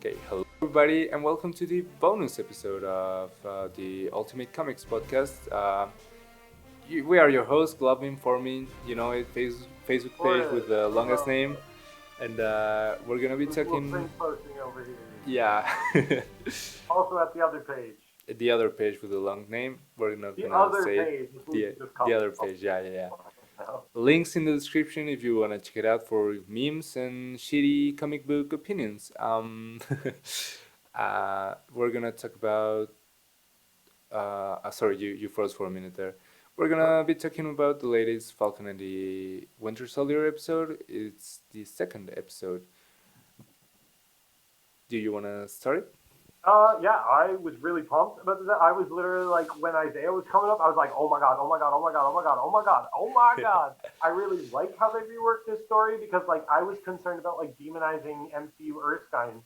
Okay, hello everybody, and welcome to the bonus episode of the Ultimate Comics podcast. We are your hosts, Glovin, Forming, Facebook page with the longest name, and we're gonna be This little talking, thing posting over here. yeah, Also at the other page. the other page with the long name. We're not The gonna other say it. page. This The was just the called other page, yeah. now. Links in the description if you wanna check it out for memes and shitty comic book opinions. We're gonna talk about sorry, you froze for a minute there. We're Sure. gonna be talking about the latest Falcon and the Winter Soldier episode. It's the second episode. Do you wanna start it? Yeah, I was really pumped about that. I was literally like, when Isaiah was coming up, I was like, oh my god, oh my god, oh my god, oh my god, oh my god, oh my god. I really like how they reworked this story because, like, I was concerned about, like, demonizing MCU Erskine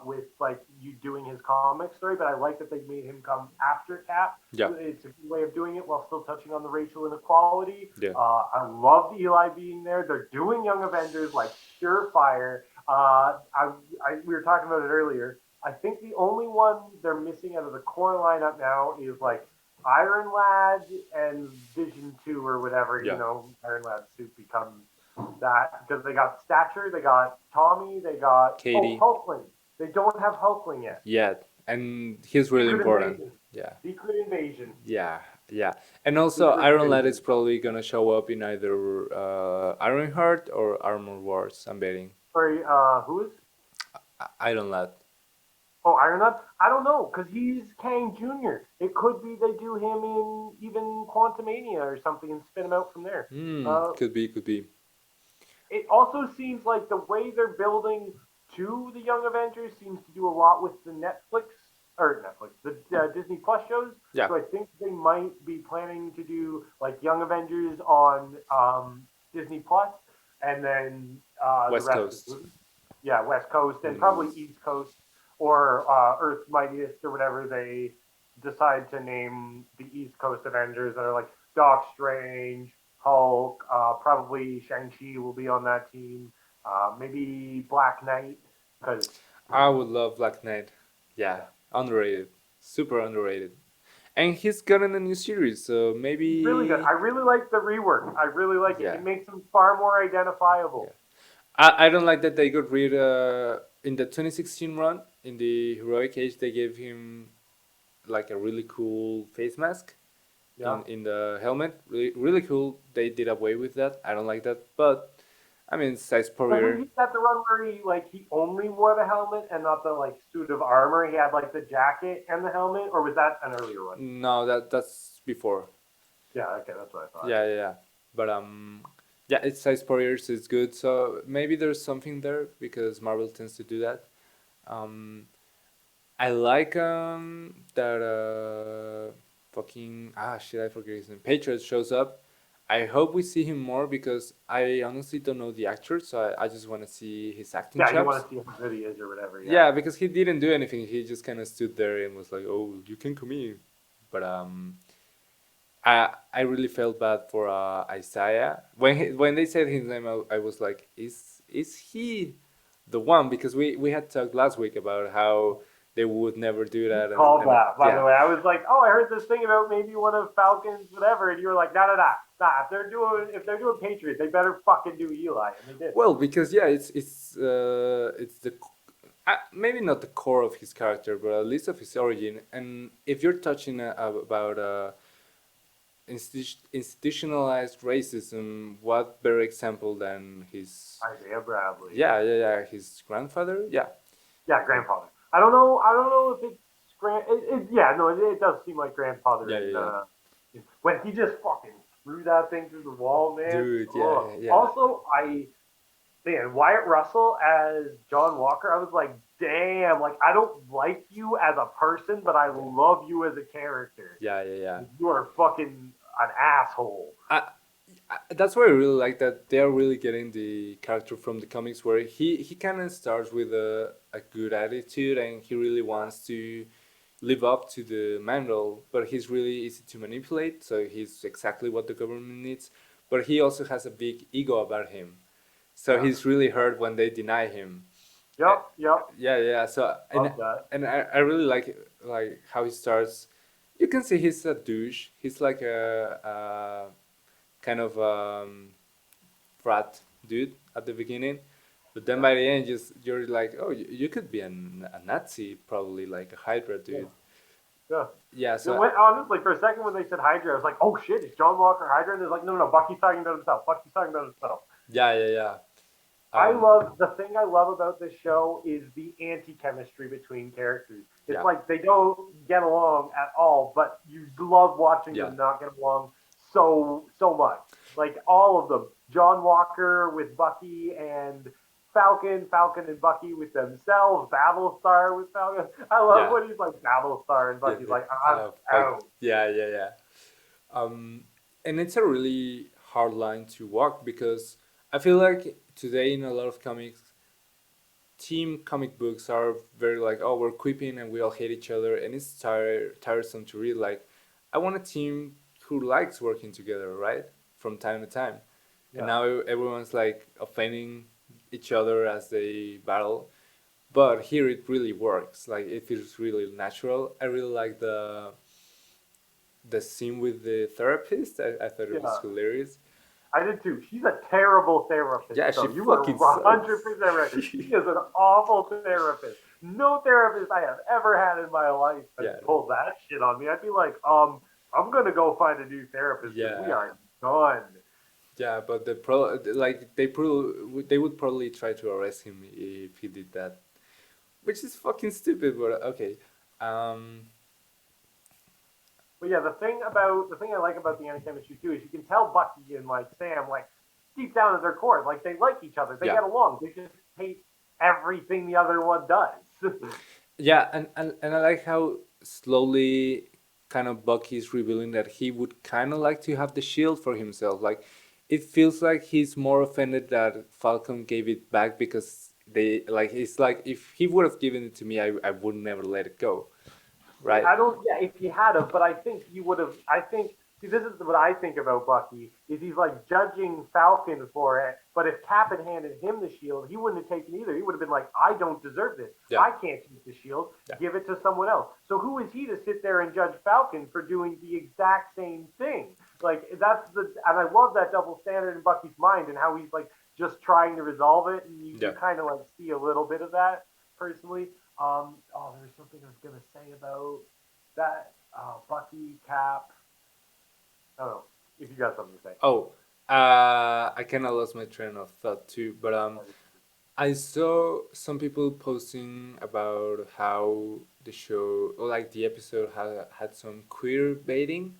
with, like, you doing his comic story, but I like that they made him come after Cap. Yeah, It's a good way of doing it while still touching on the racial inequality. yeah. I loved Eli being there. They're doing Young Avengers like surefire. We were talking about it earlier. I think the only one they're missing out of the core lineup now is like Iron Lad and Vision 2 or whatever, Yeah. Iron Lad's suit becomes that because they got Stature, they got Tommy, they got Katie. Hulkling. They don't have Hulkling yet. Yeah, and he's really Secret important. Invasion. Yeah, Secret Invasion. yeah. And also, Secret Iron Lad Invasion. is probably gonna show up in either Ironheart or Armor Wars. I'm betting. Sorry, who is? Iron Lad. Oh, Iron Lad? I don't know, because he's Kang Jr. It could be they do him in even Quantumania or something and spin him out from there. Could be. It also seems like the way they're building to the Young Avengers seems to do a lot with the the Disney Plus shows. Yeah. So I think they might be planning to do like Young Avengers on Disney Plus, and then West the rest Coast. West Coast and probably East Coast or Earth's Mightiest or whatever they decide to name the East Coast Avengers that are like Doc Strange, Hulk, probably Shang-Chi will be on that team. Maybe Black Knight, because I would love Black Knight. Yeah, underrated. Super underrated. And he's gotten a new series, so maybe. really good. I really like the rework. I really like it. Yeah. It makes him far more identifiable. I don't like that they got rid in the 2016 run, in the Heroic Age, they gave him like a really cool face mask Yeah. in the helmet. Really cool. They did away with that. I don't like that. But, I mean, size Was Poirier. he at the run where he only wore the helmet and not the like suit of armor? He had like the jacket and the helmet, or was that an earlier one? No, that's before. Yeah, okay, that's what I thought. Yeah. But yeah, it's size Poirier, so it's good. So maybe there's something there because Marvel tends to do that. Um, I like that fucking shit, I forget his name. Patriot shows up. I hope we see him more because I honestly don't know the actor, so I just want to see his acting Yeah, you chops. want to see how good he is or whatever. Yeah, because he didn't do anything. He just kind of stood there and was like, "Oh, you can come in." But I really felt bad for Isaiah when they said his name. I was like, "Is he the one?" Because we had talked last week about how they would never do that. Called and that, by yeah. the way. I was like, oh, I heard this thing about maybe one of Falcon's whatever, and you were like, nah. If they're doing Patriot, they better fucking do Eli, and they did. Well, because yeah, it's the maybe not the core of his character, but at least of his origin. And if you're touching about institutionalized racism, what better example than his Isaiah Bradley. yeah his grandfather? Yeah. Yeah, grandfather. I don't know if it's it does seem like grandfather. Yeah. When he just fucking threw that thing through the wall, man. Dude, yeah, Ugh. yeah. Also, Wyatt Russell as John Walker, I was like, damn, like I don't like you as a person, but I love you as a character. Yeah. You are fucking an asshole. That's why I really like that they are really getting the character from the comics where he kind of starts with a good attitude and he really wants to live up to the manual, but he's really easy to manipulate, so he's exactly what the government needs. But he also has a big ego about him, so Yeah. he's really hurt when they deny him. Uh, Yep, yep. yeah, yeah. So Love that. and I really like how he starts. You can see he's a douche. He's like a kind of frat dude at the beginning, but then Yeah, by the end, just you're like, oh, you could be a Nazi, probably like a Hydra yeah, dude. yeah. Yeah. You know, So honestly, for a second when they said Hydra, I was like, "Oh shit, is John Walker Hydra?" And they're like, "No, no, no, Bucky's talking about himself. Bucky's talking about himself." yeah, yeah, yeah. I Um, love the thing I love about this show is the anti-chemistry between characters. It's yeah, like they don't get along at all, but you love watching yeah, them not get along so much. Like all of them, John Walker with Bucky and Falcon, Falcon and Bucky with themselves, Battlestar with Falcon. I love yeah, when he's like Battlestar and yeah. Bucky's like, I'm Fuck. out. Yeah, yeah, yeah. Um, and it's a really hard line to walk because I feel like today in a lot of comics, team comic books are very like, oh, we're quipping and we all hate each other, and it's tiresome to read. Like, I want a team who likes working together, right, from time to time. And Yeah. now everyone's like offending each other as they battle. But here it really works. Like it feels really natural. I really like the scene with the therapist. I thought it was Yeah. hilarious. I did too. She's a terrible therapist, Yeah, she though. You were fucking sucks. 100% right. She is an awful therapist. No therapist I have ever had in my life has Yeah, pulled that shit on me. I'd be like, I'm gonna go find a new therapist because we yeah, are done. yeah. But like they would probably try to arrest him if he did that, which is fucking stupid. But okay. Um, But yeah, the thing I like about the anti-chemistry too is you can tell Bucky and like Sam like deep down at their core like they like each other. They yeah. get along. They just hate everything the other one does. Yeah, and I like how slowly kind of Bucky's revealing that he would kind of like to have the shield for himself. Like it feels like he's more offended that Falcon gave it back because they like it's like if he would have given it to me, I would never let it go, See, right? I don't. Yeah, if he had have, but I think he would have. I think. See, this is what I think about Bucky is he's like judging Falcon for it. But if Cap had handed him the shield, he wouldn't have taken either. He would have been like, "I don't deserve this. Yeah, I can't keep the shield. yeah, Give it to someone else." So who is he to sit there and judge Falcon for doing the exact same thing? Like that's the. And I love that double standard in Bucky's mind and how he's like just trying to resolve it, and you yeah. kind of like see a little bit of that personally. Oh, there's something I was gonna say about that Bucky Cap. I don't know if you got something to say. Oh, I kind of lost my train of thought too, but I saw some people posting about how the show, or like the episode, had some queer baiting.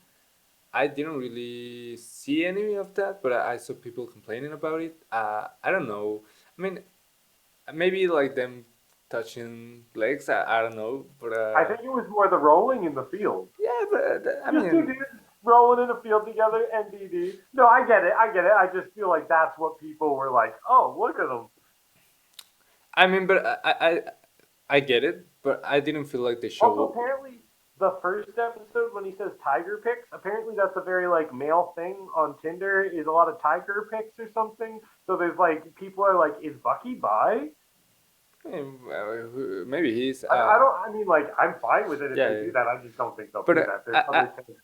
I didn't really see any of that, but I saw people complaining about it. I don't know. I mean, maybe like them touching legs. I don't know, but I think it was more the rolling in the field. yeah, but I Just two mean, dudes rolling in a field together. NDD. No, I get it. I get it. I just feel like that's what people were like. Oh, look at them. but I get it, but I didn't feel like the Also, show. apparently, the first episode when he says tiger pics, apparently that's a very like male thing on Tinder. Is a lot of tiger pics or something. So there's like people are like, is Bucky bi? Maybe he's I don't. I mean, like, I'm fine with it if they yeah, do that. I just don't think they'll but do that. There's I, I other things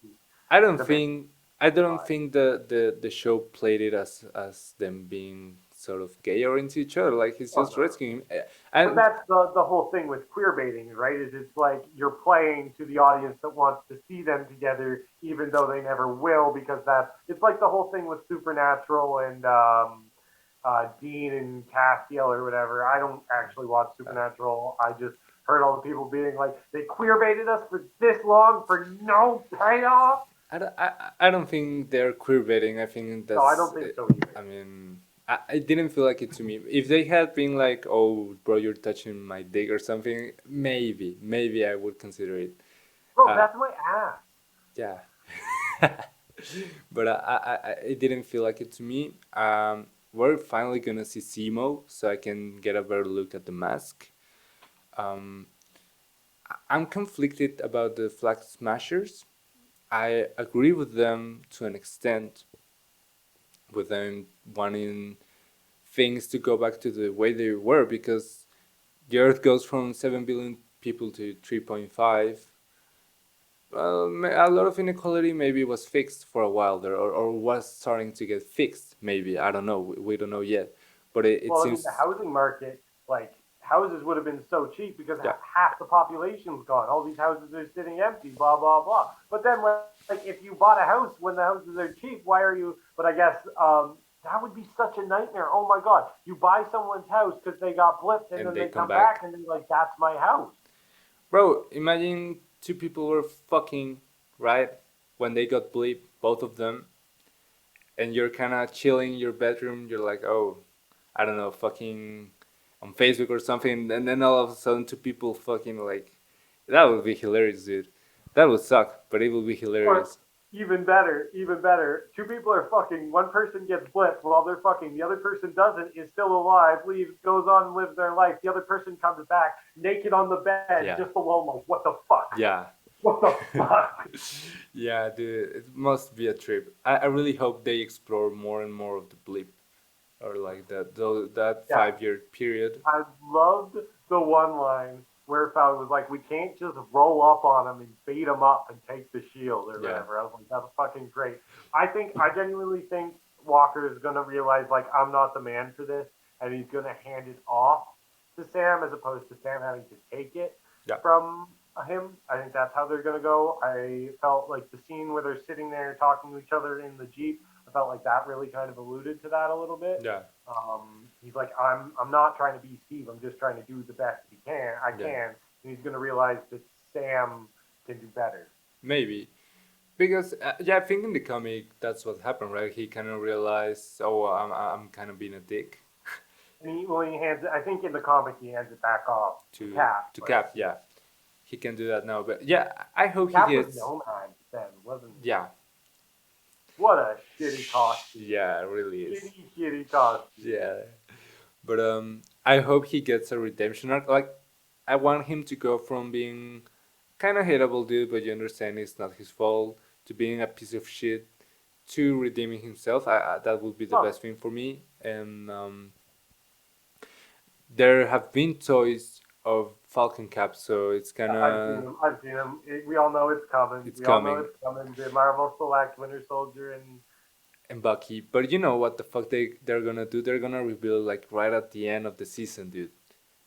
I don't demand think I don't by. think the show played it as them being sort of gay or into each other. Like he's Oh just no. rescuing him, But and that's the whole thing with queer baiting, right? Is it's like you're playing to the audience that wants to see them together, even though they never will, because that's it's like the whole thing with Supernatural and Dean and Castiel or whatever. I don't actually watch Supernatural. I just heard all the people being like, they queer baited us for this long for no payoff. I don't think they're queer baiting. I think No, I that's don't think so I either. mean. I didn't feel like it to me. If they had been like, "Oh, bro, you're touching my dick" or something, maybe I would consider it. Bro, Uh, that's my ass. yeah, but it didn't feel like it to me. We're finally gonna see Simo, so I can get a better look at the mask. Um, I'm conflicted about the Flag Smashers. I agree with them to an extent, with them wanting things to go back to the way they were, because the Earth goes from 7 billion people to 3.5. Well, a lot of inequality maybe was fixed for a while there, or was starting to get fixed. Maybe I don't know. We don't know yet, but it Well, I mean, the seems, housing market, like houses would have been so cheap because yeah, half the population's gone. All these houses are sitting empty, blah blah blah. But then, like, if you bought a house when the houses are cheap, why are you? But I guess that would be such a nightmare. Oh my god, you buy someone's house because they got blipped, and and then they they come come back back, and they're like, "That's my house." bro. Imagine two people were fucking right when they got bleep, both of them, and you're kind of chilling in your bedroom. You're like, oh, I don't know, fucking on Facebook or something, and then all of a sudden two people fucking like, that would be hilarious, dude. That would suck, but it would be Or hilarious. even better, even better. Two people are fucking. One person gets blipped while they're fucking. The other person doesn't. Is still alive. Leaves. Goes on and lives their life. The other person comes back naked on the bed, Yeah, just alone. Like, what the fuck? yeah, What the fuck? yeah, dude. It must be a trip. I really hope they explore more and more of the blip, or like that Yeah, 5 year period. I loved the one line where Falcon was like, "We can't just roll up on him and beat him up and take the shield or Yeah, whatever." I was like, "That's fucking great." I genuinely think Walker is gonna realize like I'm not the man for this, and he's gonna hand it off to Sam as opposed to Sam having to take it yeah, from him. I think that's how they're gonna go. I felt like the scene where they're sitting there talking to each other in the jeep. I felt like that really kind of alluded to that a little bit. yeah, He's like, I'm not trying to be Steve. I'm just trying to do the best I yeah. can, and he's gonna realize that Sam can do better. Maybe. Because yeah, I think in the comic that's what happened, right? He kind of realized, oh, I'm kind of being a dick And he hands it. I think in the comic he hands it back off to to Cap, to but Cap. Yeah, he can do that now. But yeah, I hope he Cap was gets. Nomad then, wasn't he? Yeah, What a shitty costume. yeah, it really is. Shitty costume. Yeah, but I hope he gets a redemption arc. Like, I want him to go from being kind of hateable dude, but you understand it's not his fault, to being a piece of shit, to redeeming himself. That would be the Huh. best thing for me. And there have been toys of Falcon Cap, so it's kind I've seen of him. I've seen him. We all know it's coming. it's We all know coming it's coming. The Marvel Select Winter Soldier and and Bucky. But you know what the fuck they're gonna do? They're gonna reveal like right at the end of the season, dude.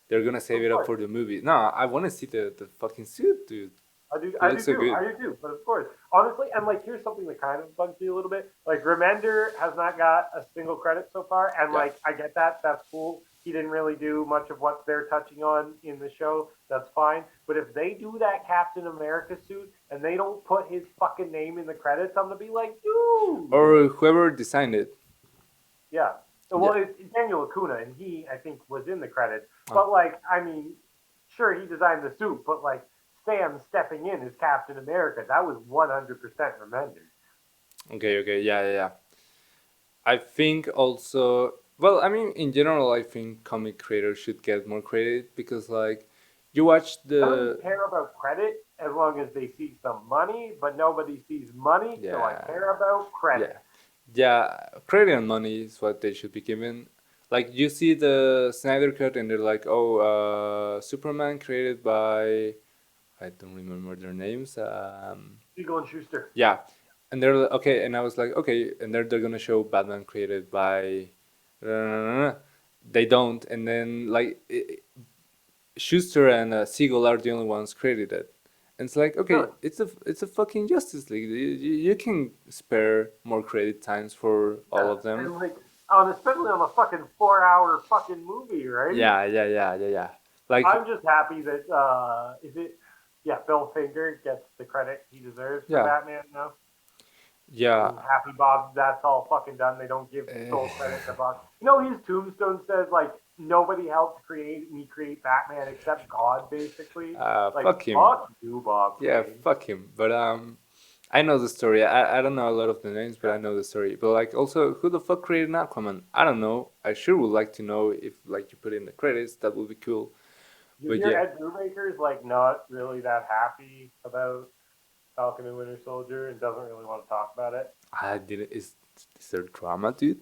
They're gonna save of it up course. for the movie. No, I want to see the fucking suit, dude. I do, It I looks do so too. good. I do too. But of course, honestly, and like, here's something that kind of bugs me a little bit. Like, Remender has not got a single credit so far, and Yeah. like, I get that. That's cool. He didn't really do much of what they're touching on in the show. That's fine. But if they do that Captain America suit and they don't put his fucking name in the credits, I'm gonna be like, dude. Or whoever designed it. Yeah. Well, Yeah. it's Daniel Acuna, and he, I think, was in the credits. Oh. But like, I mean, sure, he designed the suit, but like, Sam stepping in as Captain America, that was 100% Remender. Okay. Okay. Yeah. Yeah. Yeah. I think also. Well, I mean, in general, I think comic creators should get more credit because, like, you watch I don't really the. care about credit as long as they see some money, but nobody sees money, so I Yeah. care about Yeah. credit. Yeah. Credit and money is what they should be given. Like, you see the Snyder Cut, and they're like, oh, Superman created by. I don't remember their names. Eagle and Schuster. Yeah, and they're okay, and I was like, okay, and they're gonna show Batman created by, they don't, and then like Schuster and Siegel are the only ones credited, and it's like, okay, Really? it's a fucking Justice League. You can spare more credit times for all Yeah. of them. And like, on especially on a fucking 4 hour fucking movie, right? Yeah, yeah, yeah, yeah, yeah. Like, I'm just happy that is it yeah, Bill Finger gets the credit he deserves for yeah, Batman now. yeah. And Happy Bob, that's all fucking done. They don't give eh, sole credit to Bob. You know, his tombstone says like nobody helped create Batman except God, basically. Like Fuck him. fuck you, Bob Yeah, Kane. fuck him. But I know the story. I don't know a lot of the names, but I know the story. But like, also, who the fuck created Aquaman? I don't know. I sure would like to know if like you put in the credits. That would be cool. You But hear yeah, Ed Brubaker's like not really that happy about Falcon and Winter Soldier and doesn't really want to talk about it. I didn't. Is there drama, dude?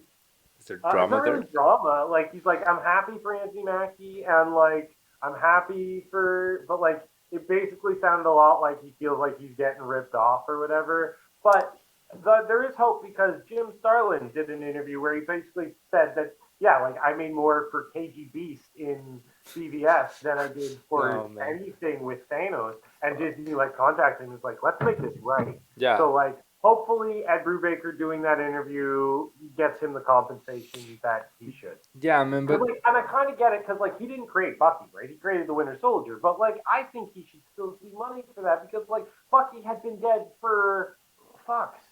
Is there It's drama not there? really drama. Like he's like, I'm happy for Anthony Mackie, and like I'm happy for, but like it basically sounded a lot like he feels like he's getting ripped off or whatever. But there is hope because Jim Starlin did an interview where he basically said that yeah, like I made more for KG Beast in BVS than I did Oh for man. anything with Thanos, and Disney like contacted him and was like, let's make this right. Yeah. So like hopefully Ed Brubaker doing that interview gets him the compensation that he should. Yeah, man, Cause but like, and I kind of get it, cause like he didn't create Bucky, right? He created the Winter Soldier, but like I think he should still see money for that because like Bucky had been dead for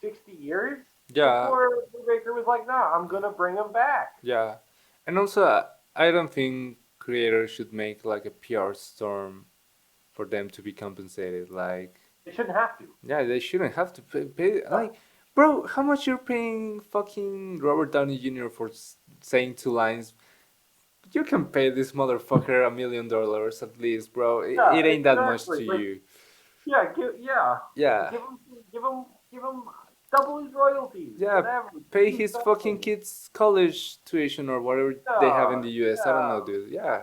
60 years yeah, before Baker was like, nah, I'm gonna bring him back. yeah. And also, I don't think creators should make like a PR storm for them to be compensated. Like, They shouldn't have to. yeah, they shouldn't have to pay like, bro, how much you're paying fucking Robert Downey Jr. for saying two lines? You can pay this motherfucker $1 million at least, bro. Yeah, It ain't that much exactly. to Like, you. yeah, Yeah, give him double his royalties, yeah. whatever. Pay Do his fucking something. kids college tuition or whatever they have in Yeah, the US. I don't know, yeah. dude. Yeah,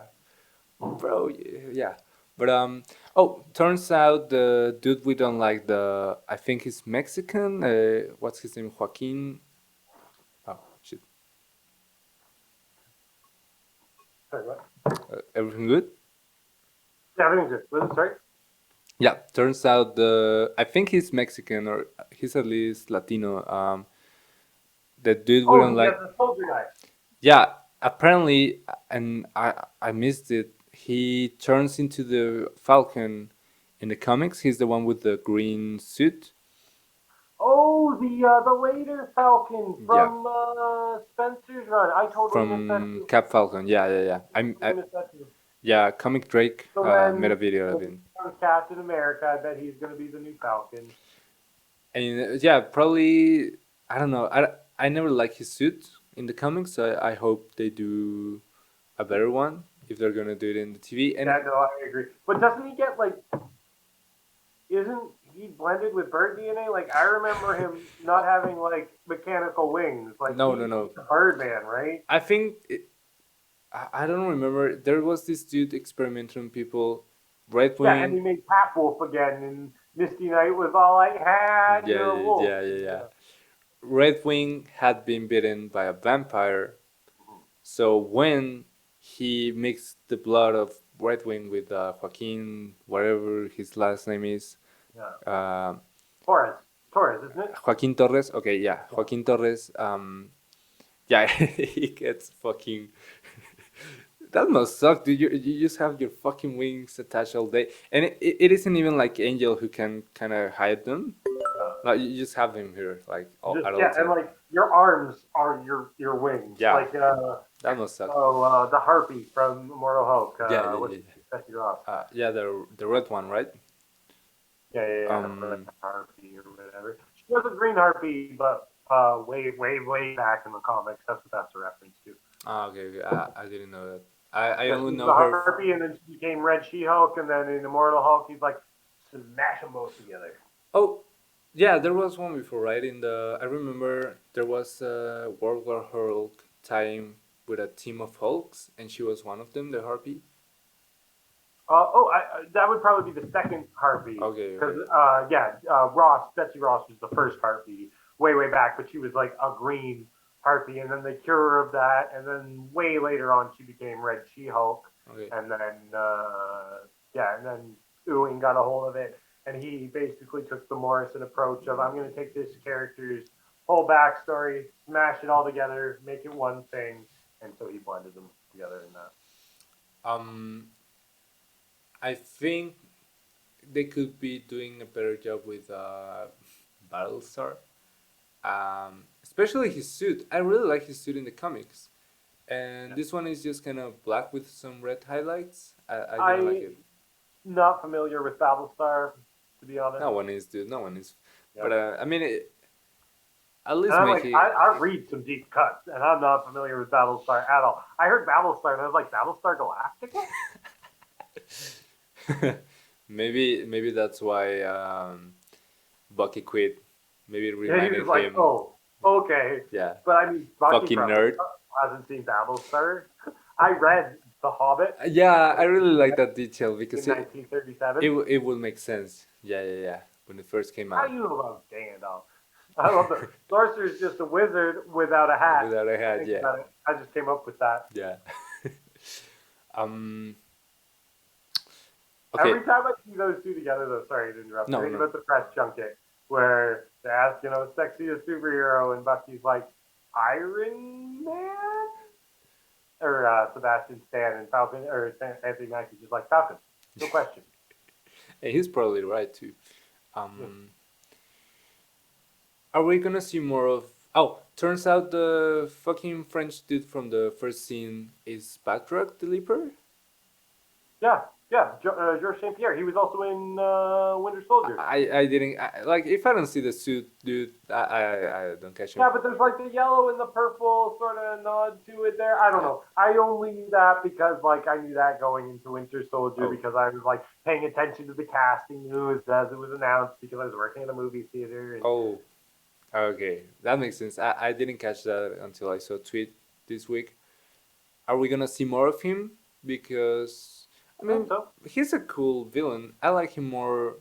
bro. Yeah. But oh, turns out the dude we don't like, the I think he's Mexican. What's his name? Joaquin. Oh shit. Sorry, what? Everything good? Yeah, everything's good. Was it sorry? Yeah. Turns out the I think he's Mexican or he's at least Latino. The dude we Oh, don't like. the soldier guy. Yeah. Apparently, and I missed it. He turns into the Falcon in the comics. He's the one with the green suit. Oh, the later Falcon Yeah. from Spencer's run. I totally missed that From too. Cap Falcon. Yeah, yeah, yeah. Totally missed that too. Yeah, Comic Drake So made a then, video of when he it. becomes Captain America, I bet he's going to be the new Falcon. And yeah, probably I don't know. I never like his suit in the comics, so I hope they do a better one if they're gonna do it in the TV. And Yeah, no, I agree. But doesn't he get like? Isn't he blended with bird DNA? Like I remember him not having like mechanical wings. Like no, no, no. he's a Birdman, right? I think I don't remember. There was this dude experimenting on people, Red Yeah, and Wing. he made Pat Wolf again, and Misty Knight was all like, "Ah, Yeah, you're a wolf." yeah, yeah, yeah. Yeah. Red Wing had been bitten by a vampire. So when he mixed the blood of Red Wing with Joaquin, whatever his last name is, Yeah. uh, Torres. Torres, isn't it? Joaquin Torres. Okay, yeah, Yeah. Joaquin Torres. Yeah, he gets fucking. That must suck, dude. You just have your fucking wings attached all day, and it isn't even like Angel who can kind of hide them. Like you just have him here, like Just at all yeah, and time. like your arms are your wings. Yeah, Like that must suck. the harpy from Immortal Hulk. Yeah, yeah, What's yeah. Betsy Ross? Yeah, the red one, right? Yeah, the red Um, harpy or whatever. She was a green harpy, but way back in the comics. That's what that's a reference to. okay, okay. I didn't know that. I Yeah, only she was know a her. harpy, and then she became Red She-Hulk, and then in Immortal Hulk, he's like smash them both together. Oh, yeah, there was one before, right? In the I remember there was a World War Hulk time with a team of Hulks, and she was one of them, the Harpy. That would probably be the second harpy Okay, because okay. Betsy Ross was the first harpy way back, but she was like a green harpy, and then they cure her of that, and then way later on she became Red She-Hulk, Okay. and then and then Ewing got a hold of it, and he basically took the Morrison approach of I'm going to take this character's whole backstory, smash it all together, make it one thing, and so he blended them together in that. Um, I think they could be doing a better job with Battlestar. Especially his suit. I really like his suit in the comics. And this one is just kind of black with some red highlights. I didn't like I it. not familiar with Battlestar, to be honest. No one is, dude. No one is. Yeah. But I mean, at And least I'm make like, I read some deep cuts, and I'm not familiar with Battlestar at all. I heard Battlestar, and I was like, Battlestar Galactica? it. Maybe that's why Bucky quit. Maybe it Yeah, he reminded was like, him. oh, okay. Yeah. But I mean, Bucky Fucking probably nerd. hasn't seen Battlestar. I read The Hobbit Yeah, I really like that detail because in 1937. it will make sense. Yeah, yeah, yeah. When it first came How out, do you know about Gandalf? I love the Sorcerer's just a wizard without a hat. without a hat. Think Yeah, about it. I just came up with that. yeah. um. Okay. Every time I see those two together, though, sorry to interrupt. I No, think no. about the press junket where they ask, sexiest superhero, and Bucky's like, Iron Man, or Sebastian Stan, and Falcon, or Anthony Mackie's just like Falcon, no question. And he's probably right too. Yeah. Um. Are we gonna see more of? Oh, turns out the fucking French dude from the first scene is Backtrack the Leaper. Yeah, yeah. Georges St. Pierre. He was also in Winter Soldier. I didn't like if I don't see the suit, dude. I don't catch him. Yeah, but there's like the yellow and the purple sort of nod to it there. I don't Yeah. know. I only knew that because like I knew that going into Winter Soldier Oh. because I was like paying attention to the casting news as it was announced because I was working in a movie theater. And Oh. Okay, that makes sense. I didn't catch that until I saw a tweet this week. Are we gonna see more of him? Because I I think mean, so. he's a cool villain. I like him more.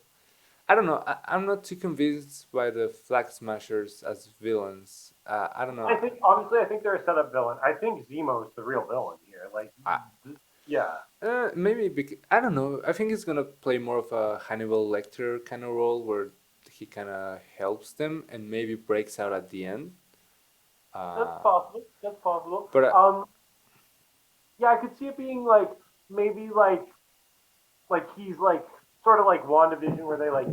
I don't know. I'm not too convinced by the Flag Smashers as villains. I don't know. I think honestly, I think they're a setup villain. I think Zemo's the real villain here. Like, I, yeah, maybe I don't know. I think he's gonna play more of a Hannibal Lecter kind of role where he kind of helps them and maybe breaks out at the end. that's Uh, possible. That's possible. but Yeah, I could see it being like maybe like he's like sort of like WandaVision where they like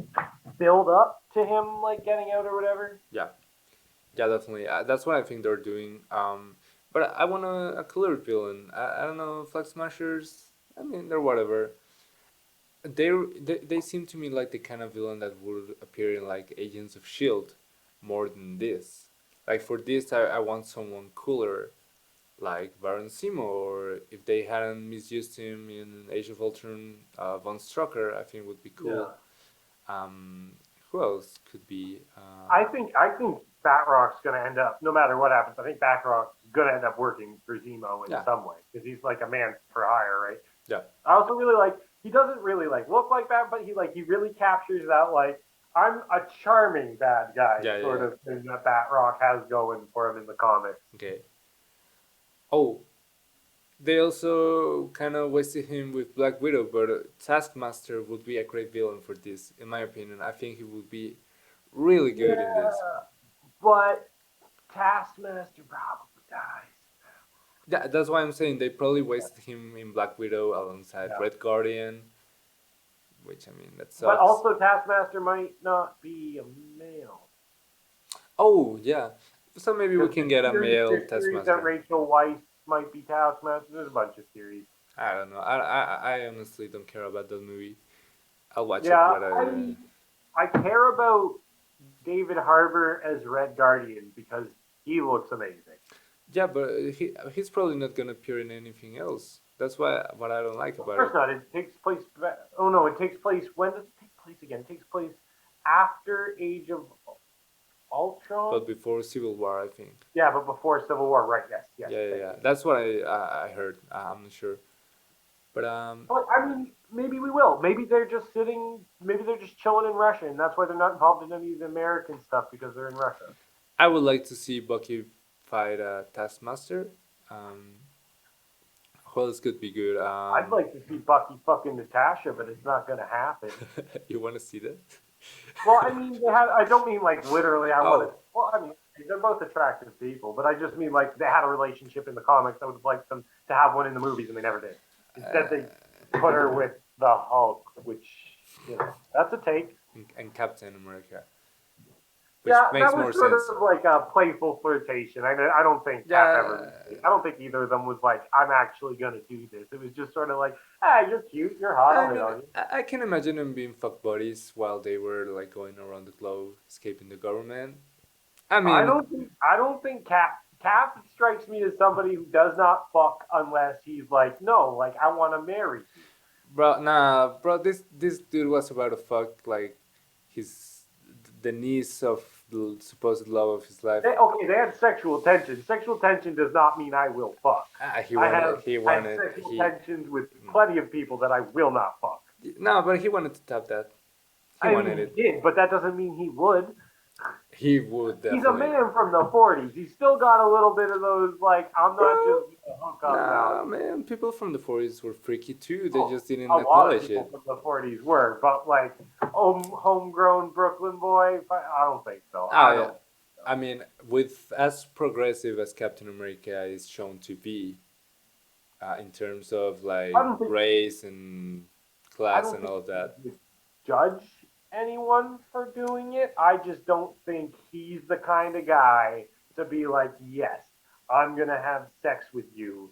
build up to him like getting out or whatever. yeah, yeah, definitely. That's what I think they're doing. But I want a cooler villain. I don't know, Flag Smashers. I mean, they're whatever. They seem to me like the kind of villain that would appear in like Agents of Shield, more than this. Like for this, I want someone cooler, like Baron Zemo, or if they hadn't misused him in Age of Ultron, Von Strucker, I think would be Yeah. cool. Um, who else could be? I think Batrock's gonna end up no matter what happens. I think Batrock's gonna end up working for Zemo in Yeah, some way because he's like a man for hire, right? yeah, I also really like he doesn't really like look like that, but he really captures that like I'm a charming bad guy yeah, yeah, sort yeah. of thing that Batrock has going for him in the comics. Okay. Oh, they also kind of wasted him with Black Widow, but Taskmaster would be a great villain for this, in my opinion. I think he would be really good in Yeah, this. but Taskmaster probably dies. That's why I'm saying they probably wasted him in Black Widow alongside Yeah. Red Guardian, which I mean that But sucks. also Taskmaster might not be a male. Oh yeah, so maybe we Because can get a male there's theories that Taskmaster. Rachel Weisz might be Taskmaster. There's a bunch of theories. I don't know. I honestly don't care about that movie. I'll watch it, Yeah, but I care about David Harbour as Red Guardian because he looks amazing. yeah, but he's probably not gonna appear in anything else. That's why what I don't like Of about course it. not. It takes place. Oh no, it takes place. When does it take place again? It takes place after Age of Ultron. But before Civil War, I think. Yeah, but before Civil War, right? Yes, yes. Yeah, yeah, Thank yeah. you. That's what I heard. I'm not sure, but But I mean, maybe we will. Maybe they're just sitting. Maybe they're just chilling in Russia, and that's why they're not involved in any of the American stuff because they're in Russia. I would like to see Bucky fight Taskmaster. Um, who else could be good? I'd like to see Bucky fucking Natasha, but it's not going to happen. You want to see that? Well, I mean, they had. I don't mean like literally. I want to. Oh, Well, I mean, they're both attractive people, but I just mean like they had a relationship in the comics. I would have liked them to have one in the movies, and they never did. Instead, they put her with the Hulk, which that's a take. and Captain America, which Yeah, makes that more was sort sense. of like a playful flirtation. I don't think Cap ever. Yeah, I don't think either of them was like, I'm actually gonna do this. It was just sort of like, ah, you're cute, you're hot, I I'll hit mean, on you. I can imagine them being fuck buddies while they were like going around the globe escaping the government. I mean, I don't think Cap strikes me as somebody who does not fuck unless he's like, no, like I want to marry you. bro, nah, bro, this dude was about to fuck like his the niece of the supposed love of his life. Okay, they had sexual tension. Sexual tension does not mean I will fuck. He I wanted. have He had wanted. sexual He tensions with plenty of people that I will not fuck. no, but he wanted to top that. He I wanted mean, it. he did, but that doesn't mean he would. He would He's a definitely. man from the 40s. He's still got a little bit of those, like, I'm not Bro, just gonna hook up now. nah, man. People from the 40s were freaky too. They Oh, just didn't a lot of acknowledge people it. from the 40s were, but, like, homegrown Brooklyn boy, I don't think so. Ah, I yeah. don't. I mean, with as progressive as Captain America is shown to be, in terms of I like don't think race and I class don't and think all of he that. would judge anyone for doing it. I just don't think he's the kind of guy to be like, yes, I'm gonna have sex with you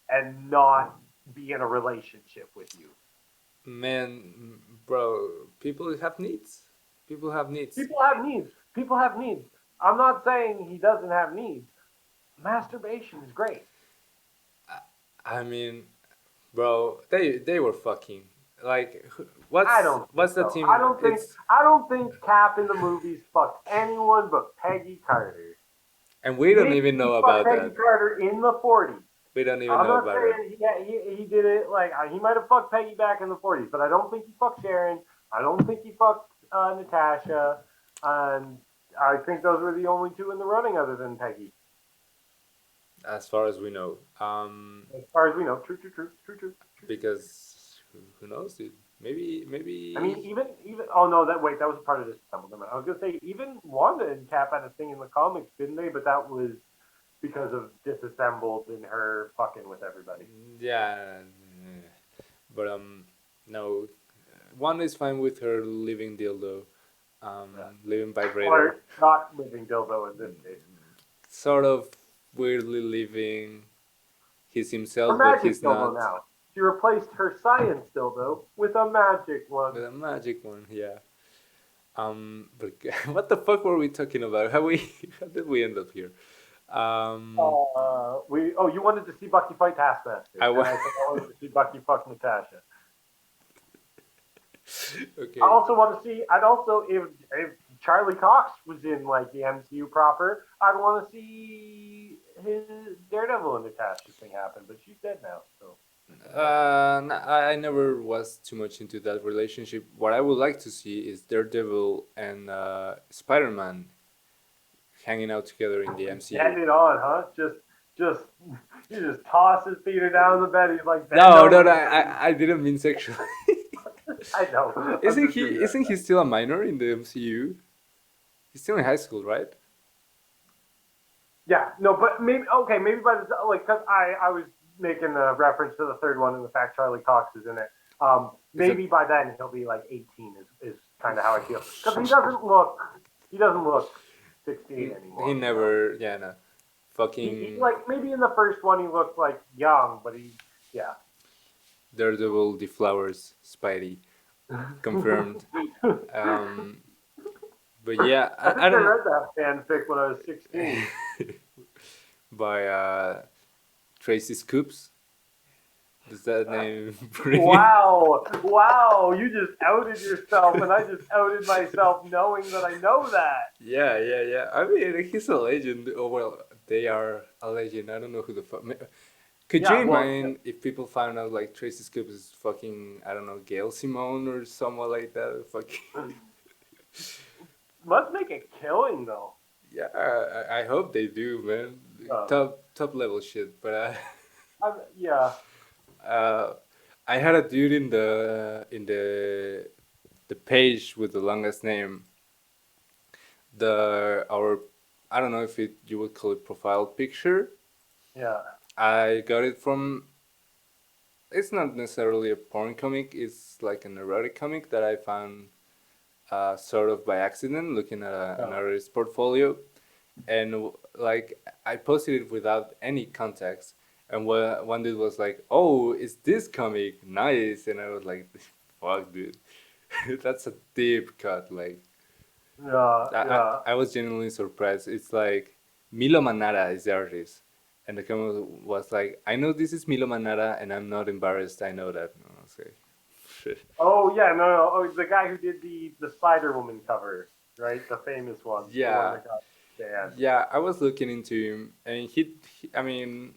and not be in a relationship with you. Man, bro, people have needs. People have needs. People have needs. People have needs. I'm not saying he doesn't have needs. Masturbation is great. I mean, bro, they were fucking. Like, I don't think what's the so. team? It's I don't think Cap in the movies fucked anyone but Peggy Carter. and we don't Maybe even he know fucked about Peggy that. Carter in the 40s. We don't even I'm know not about that. saying he did it like he might have fucked Peggy back in the 40s, but I don't think he fucked Sharon. I don't think he fucked Natasha, and I think those were the only two in the running other than Peggy, As far as we know, as far as we know. True, true, true, true, true, true. because who knows, dude? Maybe, I mean, maybe. even oh no, that wait, that was a part of Disassembled. I was gonna say even Wanda and Cap had a thing in the comics, didn't they? But that was because of Disassembled and her fucking with everybody. Yeah, but no. One is fine with her living dildo, Yeah. living vibrator, Or not living dildo in this case. sort of weirdly living. He's Her himself, but magic he's dildo not. now. She replaced her science dildo with a magic one. With a magic one, yeah. But what the fuck were we talking about? How we how did we end up here? Um, We you wanted to see Bucky fight I Taskmaster, and wa- I said I wanted to see Bucky fuck Natasha. I okay. also want to see. I'd also if Charlie Cox was in like the MCU proper, I'd want to see his Daredevil and Natasha thing happen. But she's dead now, so. I never was too much into that relationship. What I would like to see is Daredevil and Spider Man hanging out together in the MCU. Getting it on, huh? Just he just tosses Peter down the bed. He's like, bend No, no, over. no, I didn't mean sexual. I know. I'm isn't just he? doing Isn't that. he still a minor in the MCU? He's still in high school, right? Yeah, no, but maybe okay, maybe by the like, cause I was making a reference to the third one and the fact Charlie Cox is in it. Is it? Maybe by then he'll be like 18 is kind of how I feel because he doesn't look 16 He anymore. never. Yeah, no. He Fucking like maybe in the first one he looked like young, but he yeah. Daredevil, the flowers, Spidey, confirmed. Um, but yeah, I think I I don't know. read that fanfic when I was 16. By Tracy Scoops. Does that name bring it? Wow, wow, you just outed yourself, and I just outed myself knowing that I know that. Yeah, yeah, yeah. I mean, he's a legend. Oh, well, they are a legend. I don't know who the fuck. Could you Yeah, well, imagine if people found out like Tracy Scoops is fucking, I don't know, Gail Simone or someone like that? Fucking. must make a killing though. Yeah, I hope they do, man. Uh, Top level shit. But yeah, uh, I had a dude in the page with the longest name. The our I don't know if you would call it profile picture. yeah. I got it from. It's not necessarily a porn comic. It's like an erotic comic that I found sort of by accident, looking at an Uh, artist's portfolio, and like I posted it without any context. And one dude was like, "Oh, is this comic nice?" And I was like, "Fuck, dude, that's a deep cut." Like yeah, yeah. I was genuinely surprised. It's like Milo Manara is the artist, and the comment was like, "I know this is Milo Manara, and I'm not embarrassed. I know that." And I was like, "Shit." Oh yeah, no, no. Oh, the guy who did the Spider Woman cover. right? The famous one, the one Yeah, that got banned. yeah. I was looking into him, and I mean,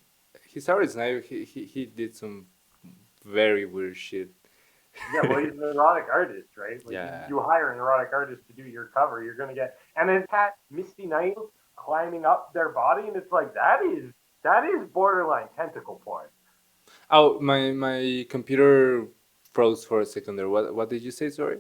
his art is nice. He did some very weird shit. Yeah, well, he's an erotic artist, right? Like Yeah, you hire an erotic artist to do your cover, you're gonna get, and then cat Misty Knight climbing up their body, and it's like that is borderline tentacle porn. oh, my computer froze for a second there. What did you say? Sorry.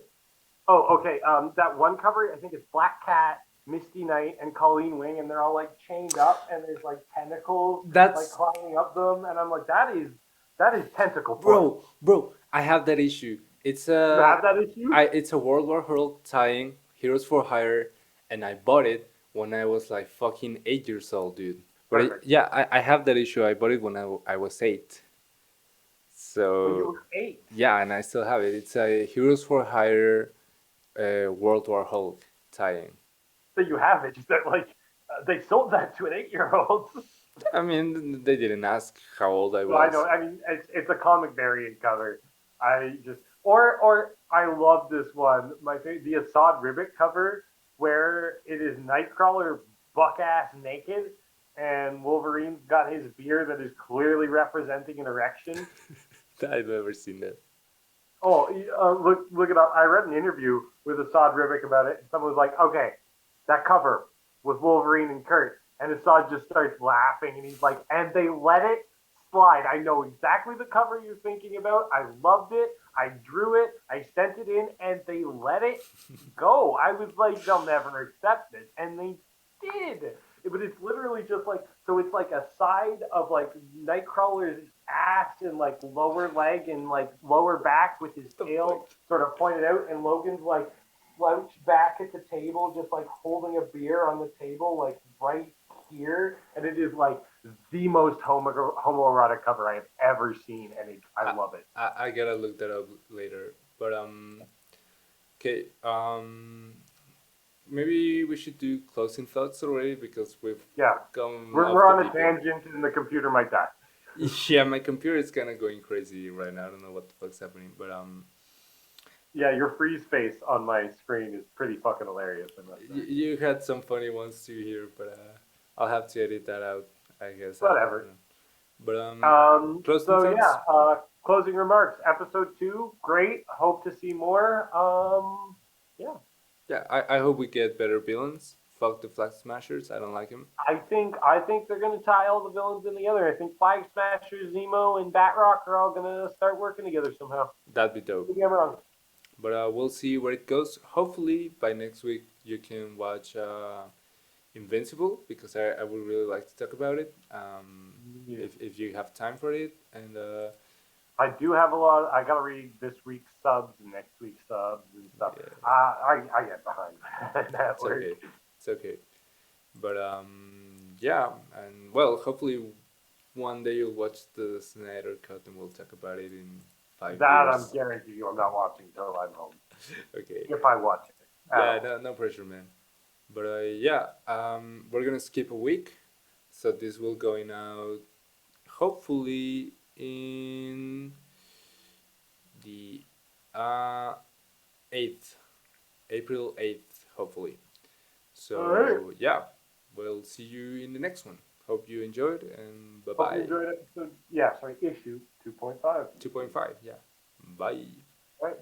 Oh, okay. That one cover, I think it's Black Cat, Misty Knight, and Colleen Wing, and they're all like chained up, and there's like tentacles like That's climbing up them, and I'm like, that is tentacle porn. bro. I have that issue. You have that issue? It's a World War Hulk tying Heroes for Hire, and I bought it when I was like fucking 8 years old, dude. But Perfect. yeah, I have that issue. I bought it when I was 8. When you So were 8, yeah, and I still have it. It's a Heroes for Hire World War Hulk tying. so you have it. Just that like they sold that to an 8-year-old. I mean, they didn't ask how old I Well, I know. was. I mean, it's a comic variant cover. I just or I love this one. My favorite, the Assad Ribbit cover, where it is Nightcrawler buck ass naked, and Wolverine's got his beard that is clearly representing an erection. I've never seen that. Oh, look it up. I read an interview with Assad Ribic about it, and someone was like, "Okay, that cover with Wolverine and Kurt," and Assad just starts laughing, and he's like, "And they let it slide. I know exactly the cover you're thinking about. I loved it. I drew it. I sent it in, and they let it go. I was like, they'll never accept this, and they did. But it's literally just like so. It's like a side of like Nightcrawler's ass and like lower leg and like lower back with his The tail fuck? sort of pointed out, and Logan's like slouched back at the table, just like holding a beer on the table, like right here, and it is like the most homoerotic cover I have ever seen, and I I, love it. I gotta look that up later. But okay. Maybe we should do closing thoughts already because we've Yeah, gone we're off we're the on a deep end. tangent, and the computer might die. Yeah, my computer is kind of going crazy right now. I don't know what the fuck's happening, but Yeah, your freeze face on my screen is pretty fucking hilarious, I must say. you had some funny ones too here, but I'll have to edit that out. I guess I don't Whatever. know. But closing So yeah, thoughts. closing remarks. Episode 2, great. Hope to see more. Yeah. Yeah, I hope we get better villains. Fuck the Flag Smashers. I don't like him. I think they're gonna tie all the villains in together. I think Flag Smasher, Zemo, and Batrock are all gonna start working together somehow. That'd be dope. Maybe I'm wrong. But we'll see where it goes. Hopefully by next week you can watch Invincible because I would really like to talk about it. Yeah. If you have time for it, and I do have a lot. I gotta read this week's subs and next week's subs and stuff. yeah, I get behind that it's work. okay, it's okay. But yeah, and well, hopefully one day you'll watch the Snyder Cut and we'll talk about it in five That I'm years. guarantee you I'm not watching until I'm home. Okay. If I watch it at Yeah, all. no pressure, man. But yeah, we're gonna skip a week, so this will going out hopefully in the uh 8th, April 8th, hopefully. All right. So yeah, we'll see you in the next one. Hope you enjoyed and bye Hope you bye. enjoyed episode. Yeah, sorry, issue 2.5. 2.5, yeah. Bye. Right.